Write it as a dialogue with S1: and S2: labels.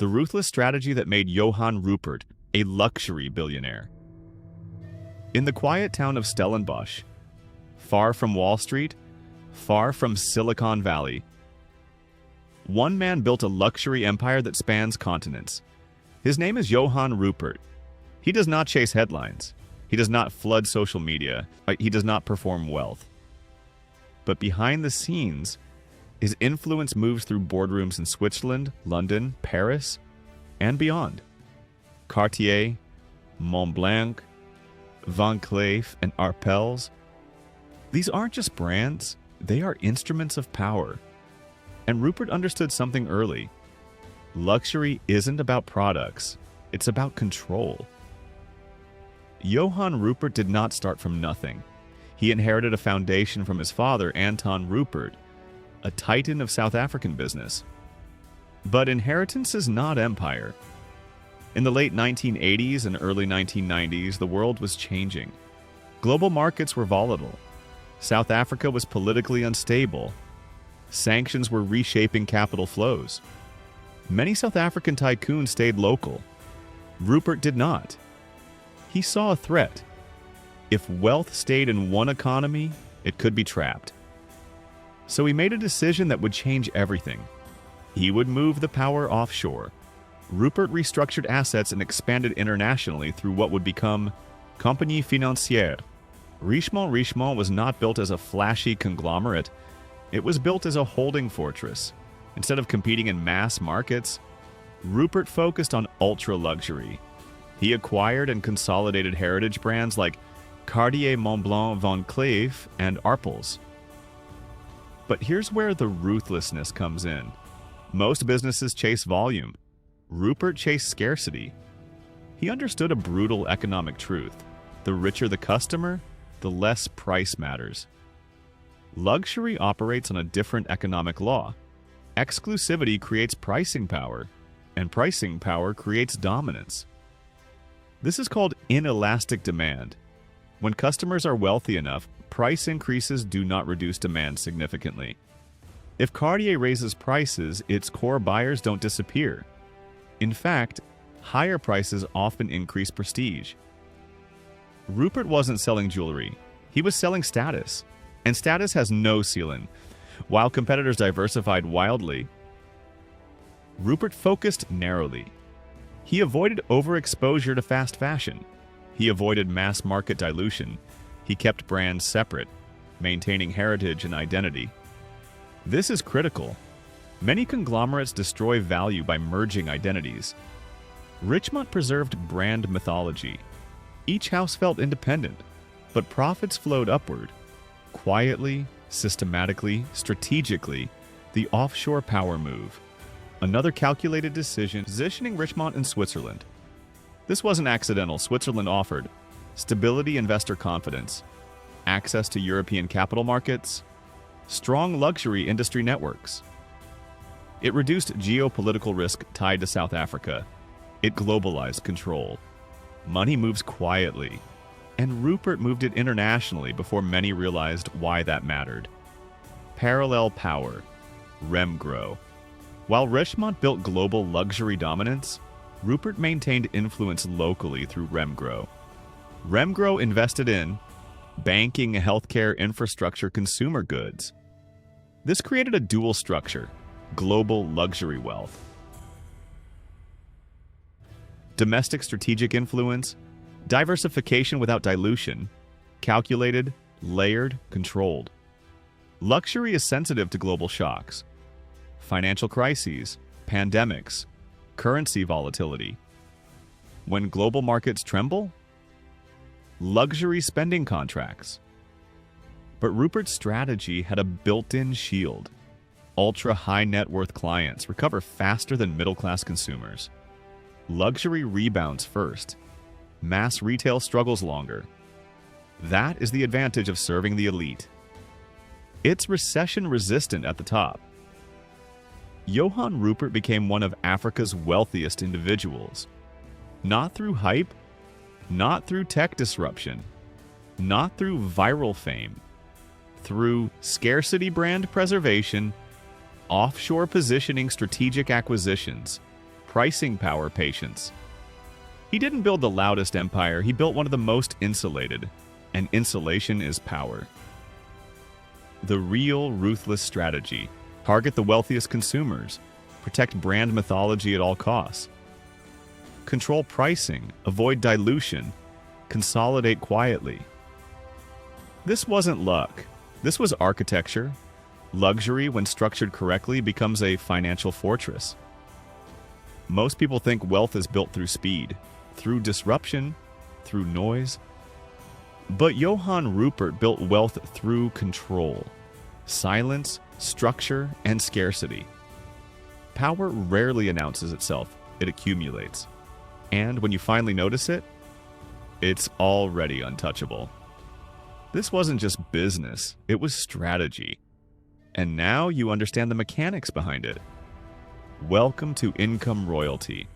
S1: the ruthless strategy that made Johann Rupert a luxury billionaire. In the quiet town of Stellenbosch, far from Wall Street, far from Silicon Valley, one man built a luxury empire that spans continents. His name is Johann Rupert. He does not chase headlines. He does not flood social media. He does not perform wealth. But behind the scenes, his influence moves through boardrooms in Switzerland, London, Paris, and beyond. Cartier, Montblanc, Van Cleef, and Arpels. These aren't just brands, they are instruments of power. And Rupert understood something early. Luxury isn't about products, it's about control. Johann Rupert did not start from nothing. He inherited a foundation from his father, Anton Rupert, a titan of South African business. But inheritance is not empire. In the late 1980s and early 1990s, the world was changing. Global markets were volatile. South Africa was politically unstable. Sanctions were reshaping capital flows. Many South African tycoons stayed local. Rupert did not. He saw a threat. If wealth stayed in one economy, it could be trapped. So he made a decision that would change everything. He would move the power offshore. Rupert restructured assets and expanded internationally through what would become Compagnie Financière. Richemont was not built as a flashy conglomerate. It was built as a holding fortress. Instead of competing in mass markets, Rupert focused on ultra-luxury. He acquired and consolidated heritage brands like Cartier, Montblanc, Van Cleef, and Arpels. But here's where the ruthlessness comes in. Most businesses chase volume. Rupert chased scarcity. He understood a brutal economic truth. The richer the customer, the less price matters. Luxury operates on a different economic law. Exclusivity creates pricing power, and pricing power creates dominance. This is called inelastic demand. When customers are wealthy enough, price increases do not reduce demand significantly. If Cartier raises prices, its core buyers don't disappear. In fact, higher prices often increase prestige. Rupert wasn't selling jewelry. He was selling status. And status has no ceiling. While competitors diversified wildly, Rupert focused narrowly. He avoided overexposure to fast fashion. He avoided mass market dilution. He kept brands separate, maintaining heritage and identity. This is critical. Many conglomerates destroy value by merging identities. Richemont preserved brand mythology. Each house felt independent, but profits flowed upward. Quietly, systematically, strategically, the offshore power move. Another calculated decision, positioning Richemont in Switzerland. This wasn't accidental. Switzerland offered stability, investor confidence, access to European capital markets, strong luxury industry networks. It reduced geopolitical risk tied to South Africa. It globalized control. Money moves quietly, and Rupert moved it internationally before many realized why that mattered. Parallel power, Remgro. While Richemont built global luxury dominance, Rupert maintained influence locally through Remgro. Remgro invested in banking, healthcare, infrastructure, consumer goods. This created a dual structure, global luxury wealth. Domestic strategic influence, diversification without dilution, calculated, layered, controlled. Luxury is sensitive to global shocks, financial crises, pandemics, currency volatility. When global markets tremble, luxury spending contracts. But Rupert's strategy had a built-in shield. Ultra-high net worth clients recover faster than middle-class consumers. Luxury rebounds first. Mass retail struggles longer. That is the advantage of serving the elite. It's recession-resistant at the top. Johann Rupert became one of Africa's wealthiest individuals. Not through hype, not through tech disruption, not through viral fame, through scarcity brand preservation, offshore positioning, strategic acquisitions, pricing power patience. He didn't build the loudest empire, he built one of the most insulated, and insulation is power. The real ruthless strategy: target the wealthiest consumers, protect brand mythology at all costs, control pricing, avoid dilution, consolidate quietly. This wasn't luck. This was architecture. Luxury, when structured correctly, becomes a financial fortress. Most people think wealth is built through speed, through disruption, through noise. But Johann Rupert built wealth through control, silence, structure, and scarcity. Power rarely announces itself, it accumulates. And when you finally notice it, it's already untouchable. This wasn't just business, it was strategy. And now you understand the mechanics behind it. Welcome to income royalty.